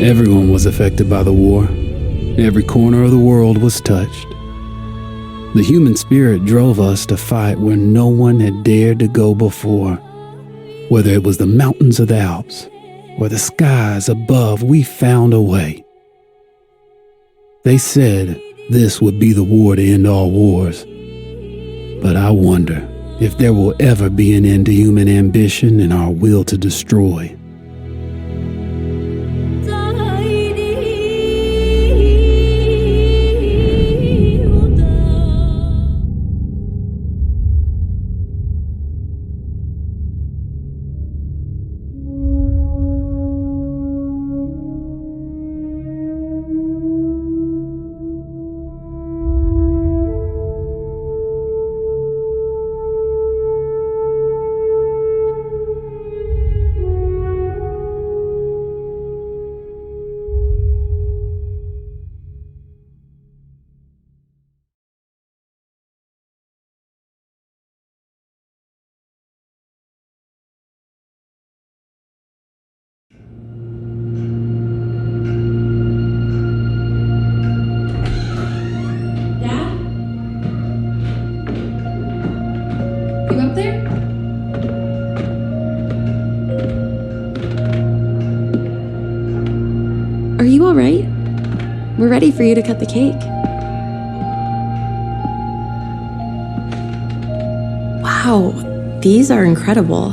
Everyone was affected by the war. Every corner of the world was touched. The human spirit drove us to fight where no one had dared to go before. Whether it was the mountains of the Alps or the skies above, we found a way. They said this would be the war to end all wars. But I wonder if there will ever be an end to human ambition and our will to destroy. Up there? Are you all right? We're ready for you to cut the cake. Wow, these are incredible.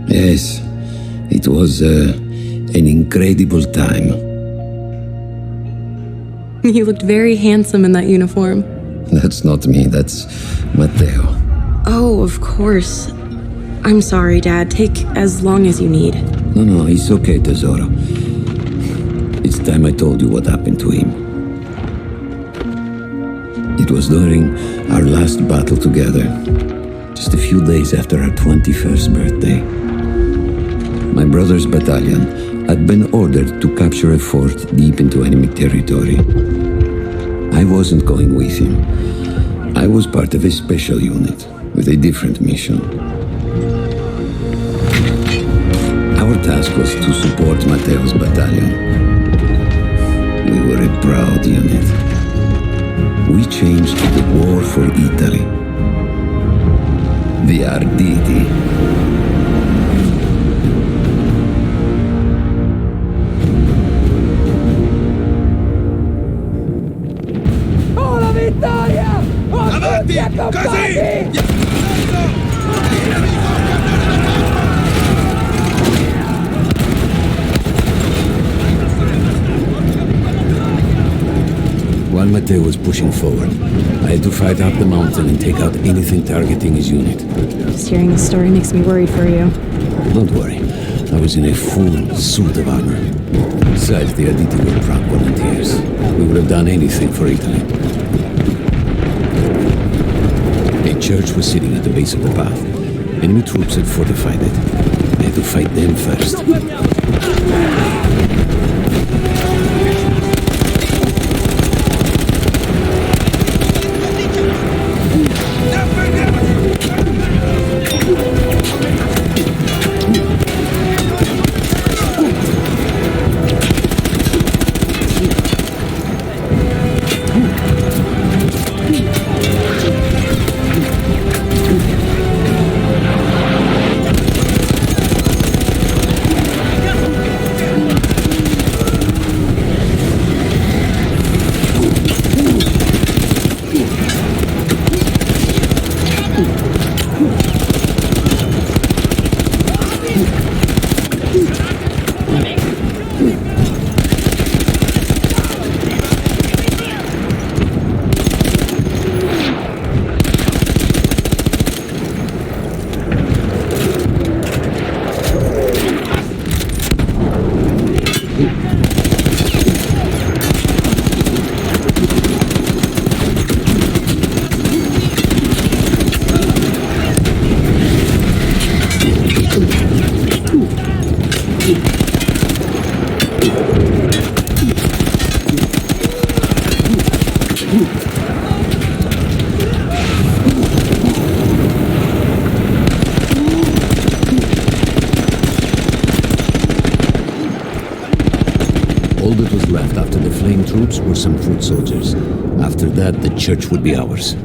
Yes, it was an incredible time. You looked very handsome in that uniform. That's not me, that's Matteo. Oh, of course. I'm sorry, Dad. Take as long as you need. No, it's okay, Tesoro. It's time I told you what happened to him. It was during our last battle together, just a few days after our 21st birthday. My brother's battalion had been ordered to capture a fort deep into enemy territory. I wasn't going with him. I was part of a special unit with a different mission. Our task was to support Matteo's battalion. We were a proud unit. We changed the war for Italy. The Arditi. Oh, la vittoria! Avanti! Così! While Matteo was pushing forward, I had to fight up the mountain and take out anything targeting his unit. Just hearing this story makes me worried for you. Don't worry, I was in a full suit of armor. Besides, the Arditi were proud volunteers. We would have done anything for Italy. A church was sitting at the base of the path. Enemy troops had fortified it. I had to fight them first. main troops were some foot soldiers. After that, the church would be ours.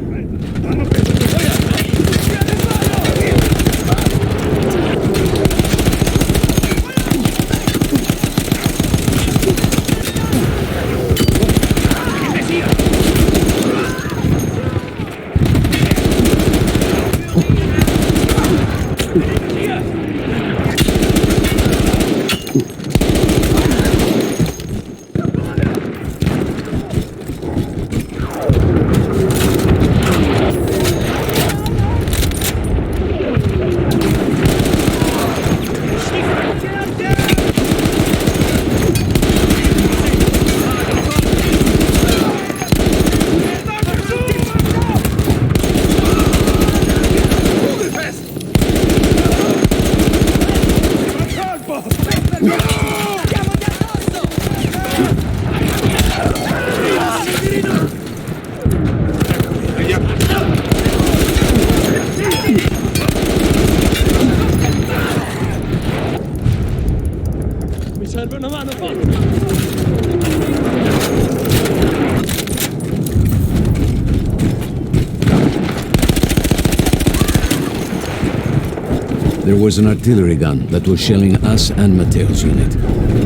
There was an artillery gun that was shelling us and Matteo's unit.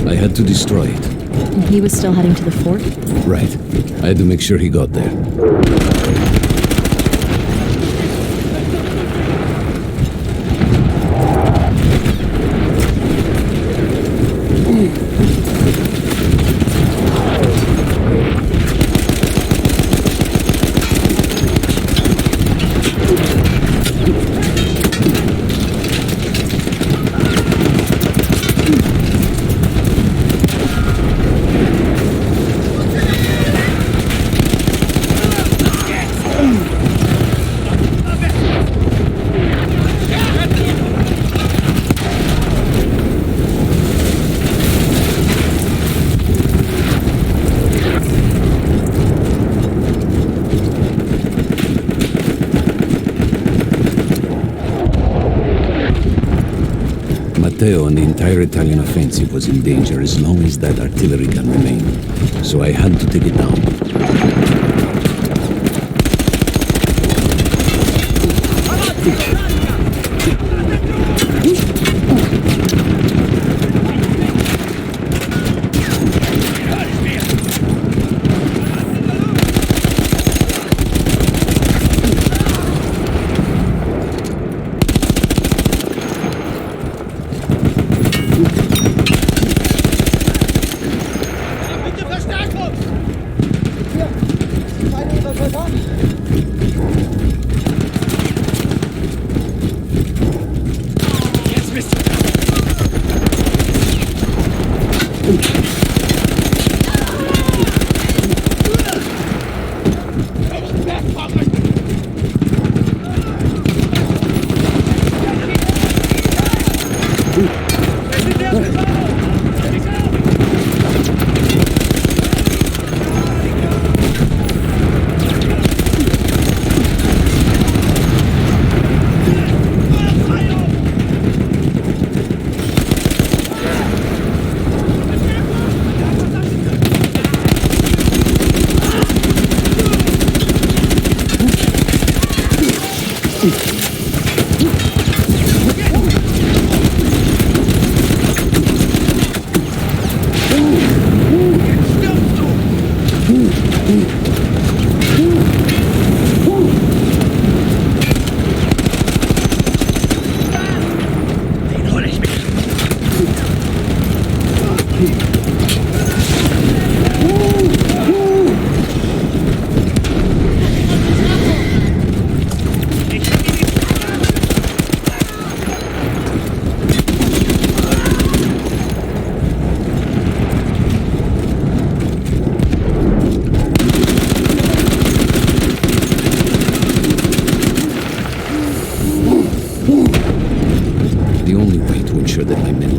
I had to destroy it. And he was still heading to the fort? Right. I had to make sure he got there. Matteo and the entire Italian offensive was in danger as long as that artillery gun remained. So I had to take it down.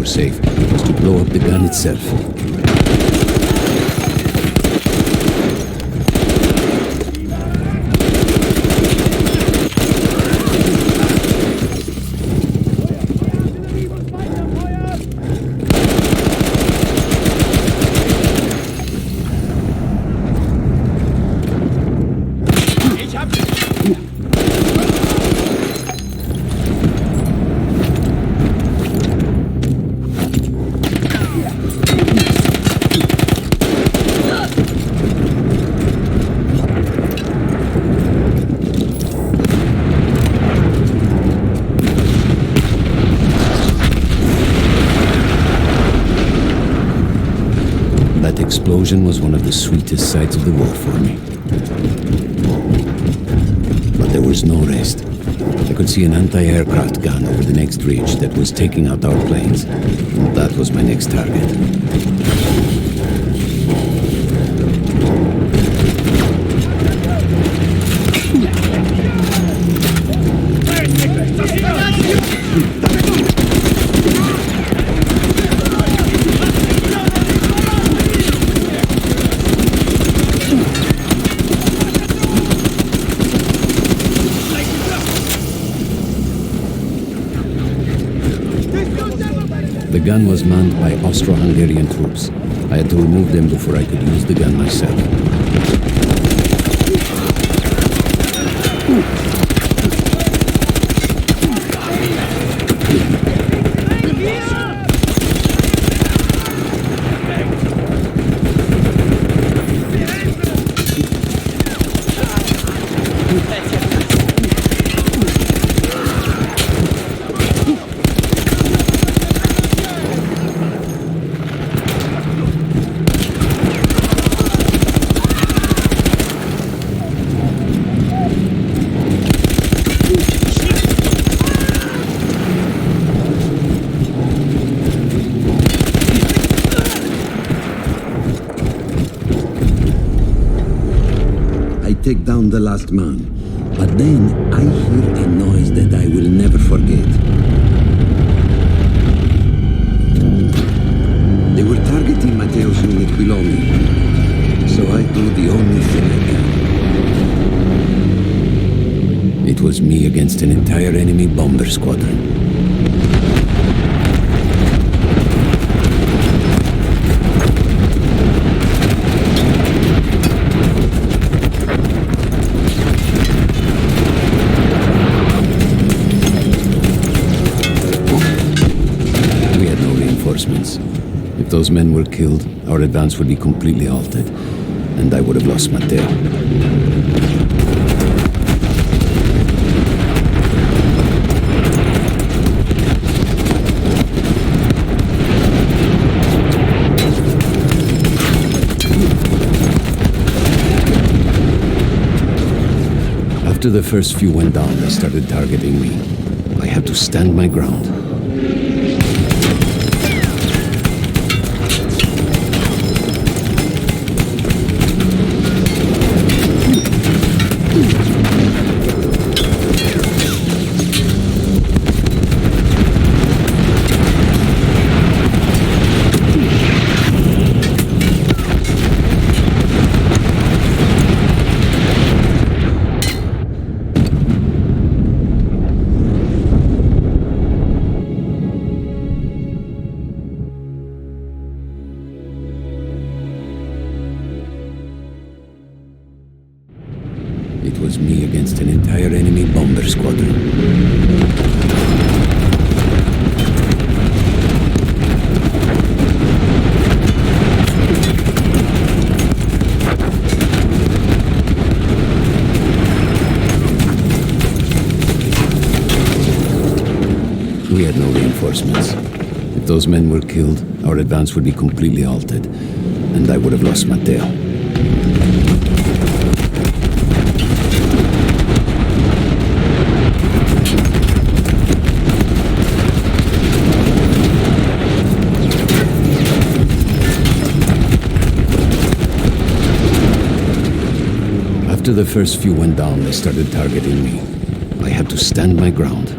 Safe was to blow up the gun itself. Ich hab... That explosion was one of the sweetest sights of the war for me. But there was no rest. I could see an anti-aircraft gun over the next ridge that was taking out our planes. And that was my next target. The gun was manned by Austro-Hungarian troops. I had to remove them before I could use the gun myself. Take down the last man, but then I hear a noise that I will never forget. They were targeting Matteo's unit below me, so I do the only thing I can. It was me against an entire enemy bomber squadron. If those men were killed, our advance would be completely halted, and I would have lost Matteo. After the first few went down, they started targeting me. I had to stand my ground. It was me against an entire enemy bomber squadron. We had no reinforcements. If those men were killed, our advance would be completely halted, and I would have lost Matteo. After the first few went down, they started targeting me. I had to stand my ground.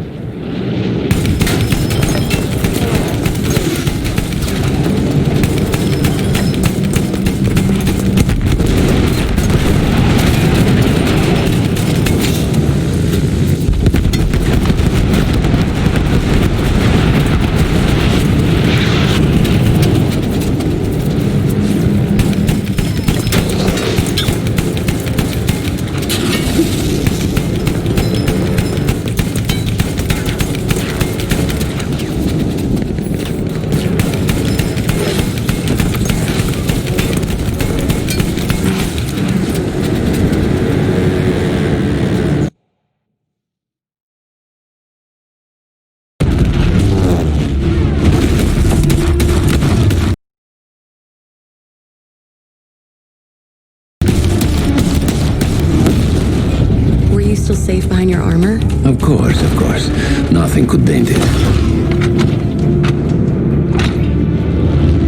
you still safe behind your armor? Of course, of course. Nothing could dent it.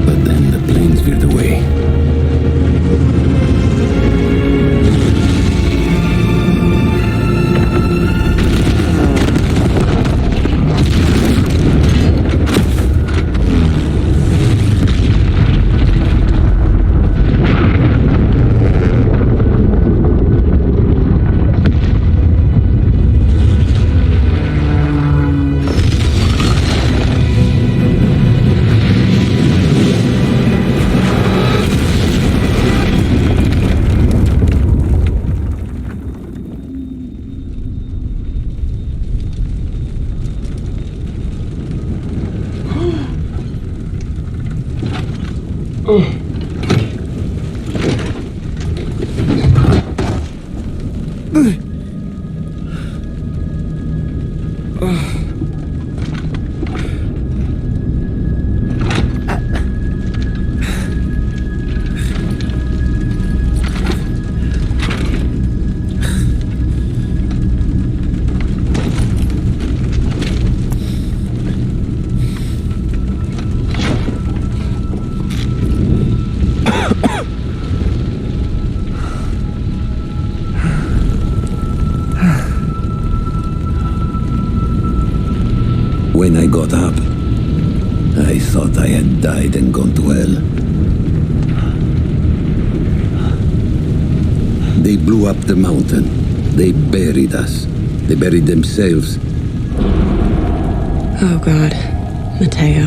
But then the planes veered away. When I got up, I thought I had died and gone to hell. They blew up the mountain. They buried us. They buried themselves. Oh God, Matteo.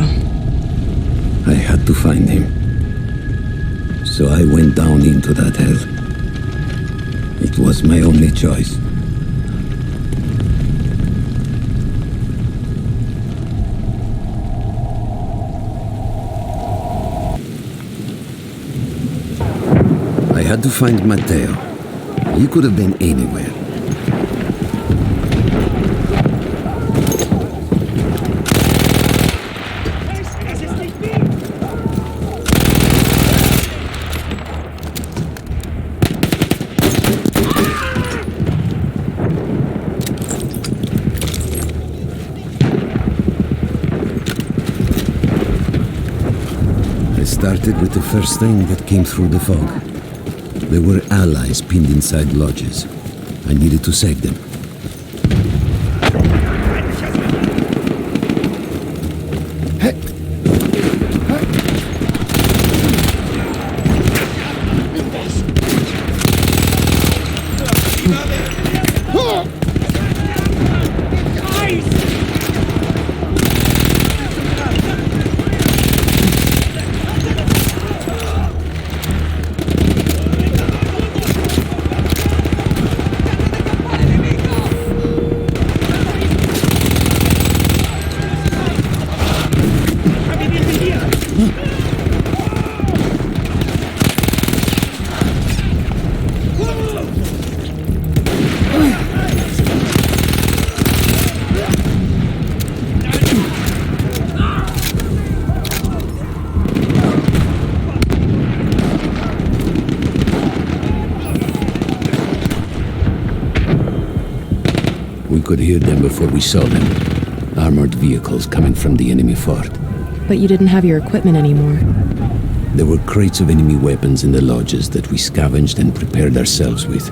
I had to find him. So I went down into that hell. It was my only choice. I had to find Matteo. He could have been anywhere. I started with the first thing that came through the fog. There were allies pinned inside lodges. I needed to save them. We could hear them before we saw them. Armored vehicles coming from the enemy fort. But you didn't have your equipment anymore. There were crates of enemy weapons in the lodges that we scavenged and prepared ourselves with.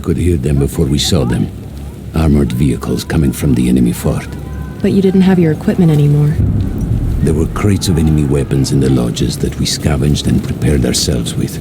could hear them before we saw them. Armored vehicles coming from the enemy fort. But you didn't have your equipment anymore. There were crates of enemy weapons in the lodges that we scavenged and prepared ourselves with.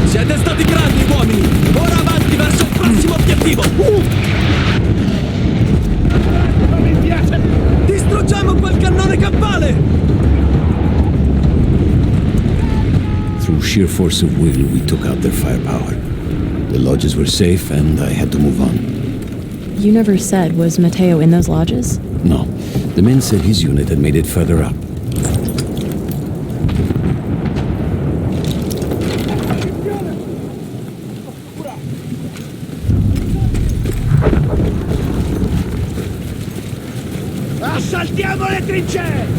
Siete stati grandi, uomini! Ora avanti verso il prossimo obiettivo! Distruggiamo quel cannone campale! Through sheer force of will, we took out their firepower. The lodges were safe, and I had to move on. You never said, was Matteo in those lodges? No, the men said his unit had made it further up. Assaltiamo le trincee!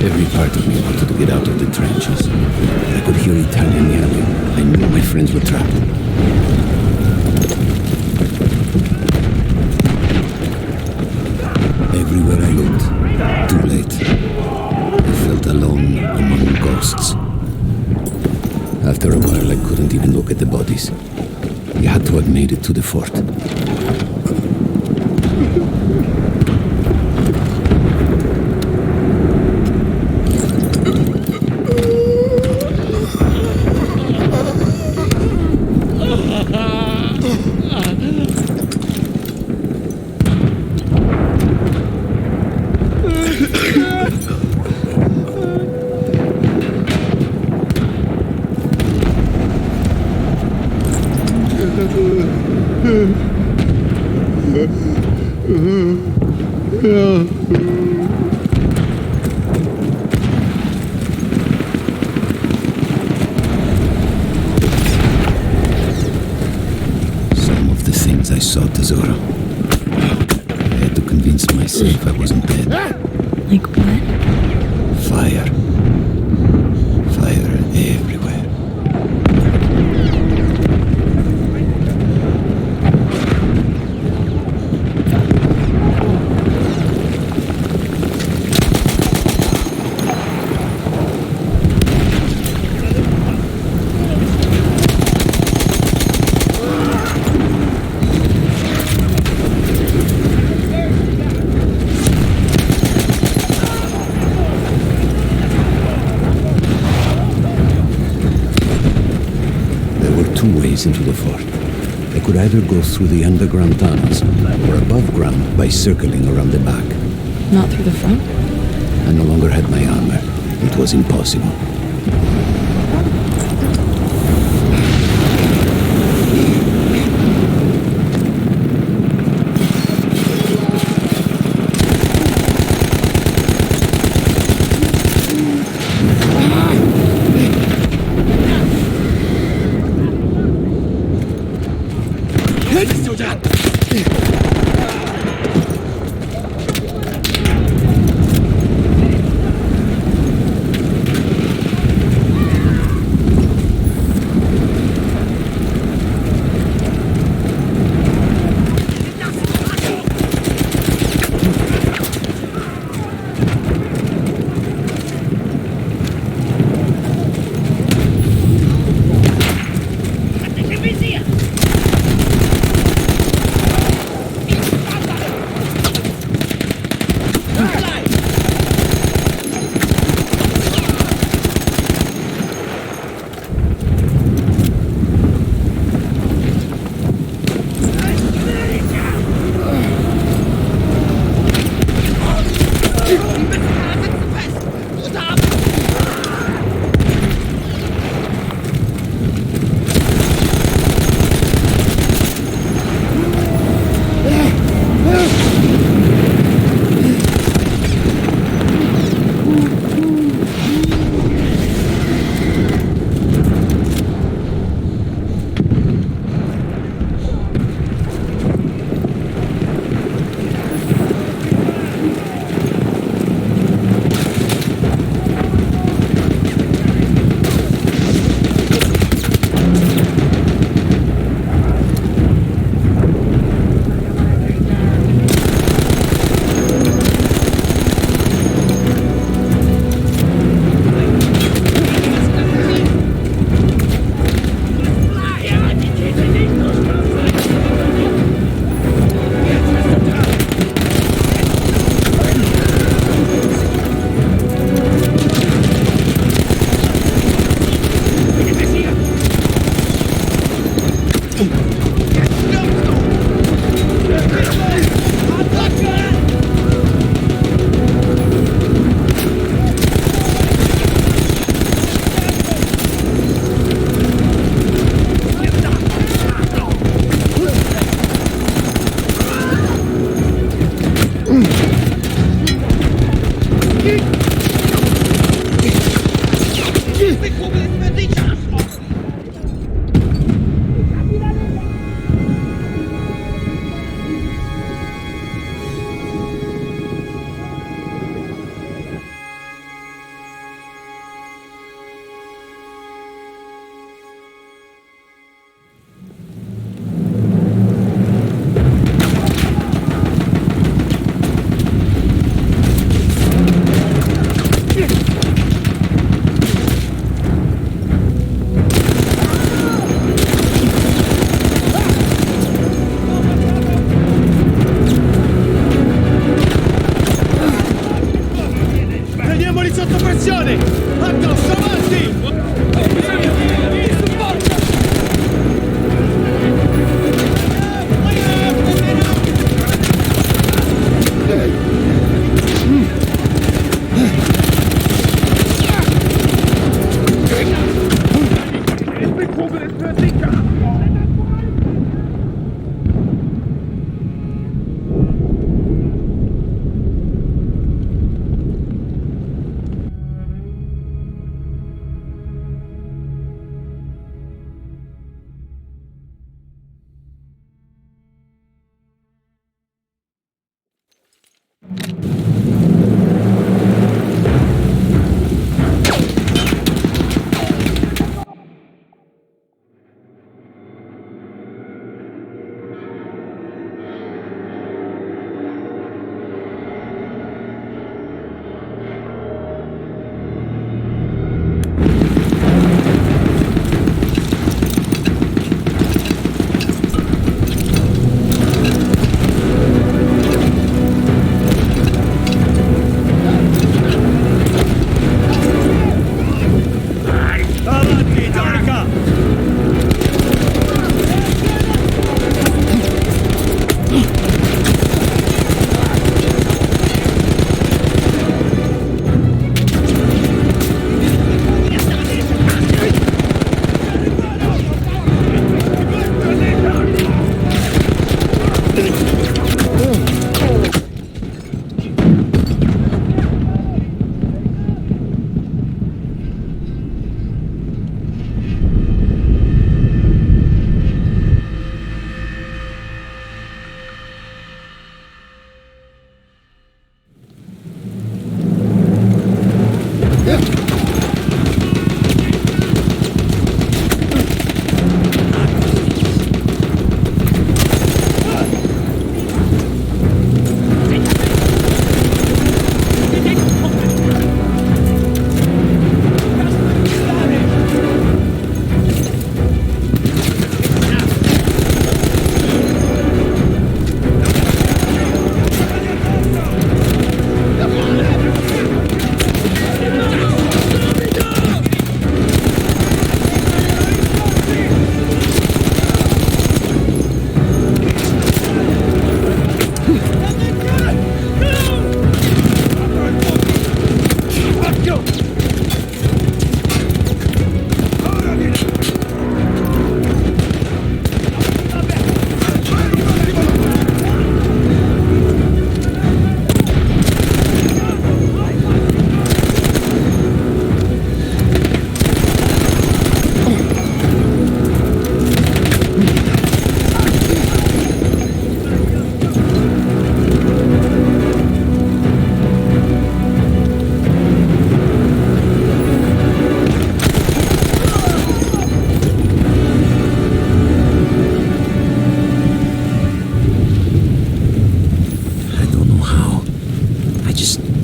Every part of me wanted to get out of the trenches. I could hear Italian yelling. I knew my friends were trapped. Everywhere I looked, too late. I felt alone among ghosts. After a while, I couldn't even look at the bodies. We had to have made it to the fort. Some of the things I saw, Tesoro. I had to convince myself I wasn't dead. Like what? Fire. Fire everywhere. Two ways into the fort. I could either go through the underground tunnels or above ground by circling around the back. Not through the front? I no longer had my armor. It was impossible.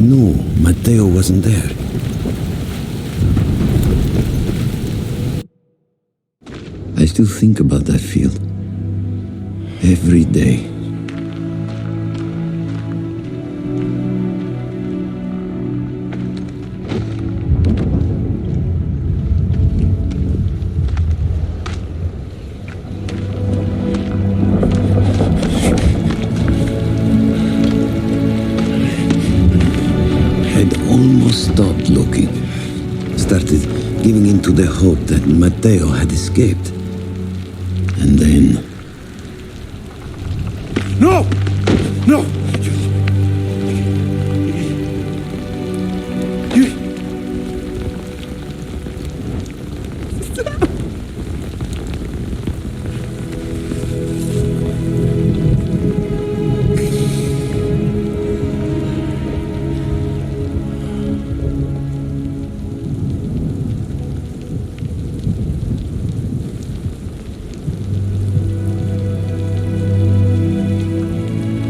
No, Matteo wasn't there. I still think about that field. Every day. Almost stopped looking. Started giving in to the hope that Matteo had escaped. And then... No! No!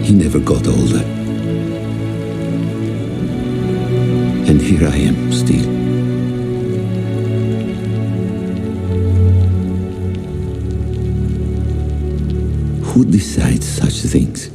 He never got older. And here I am, still. Who decides such things?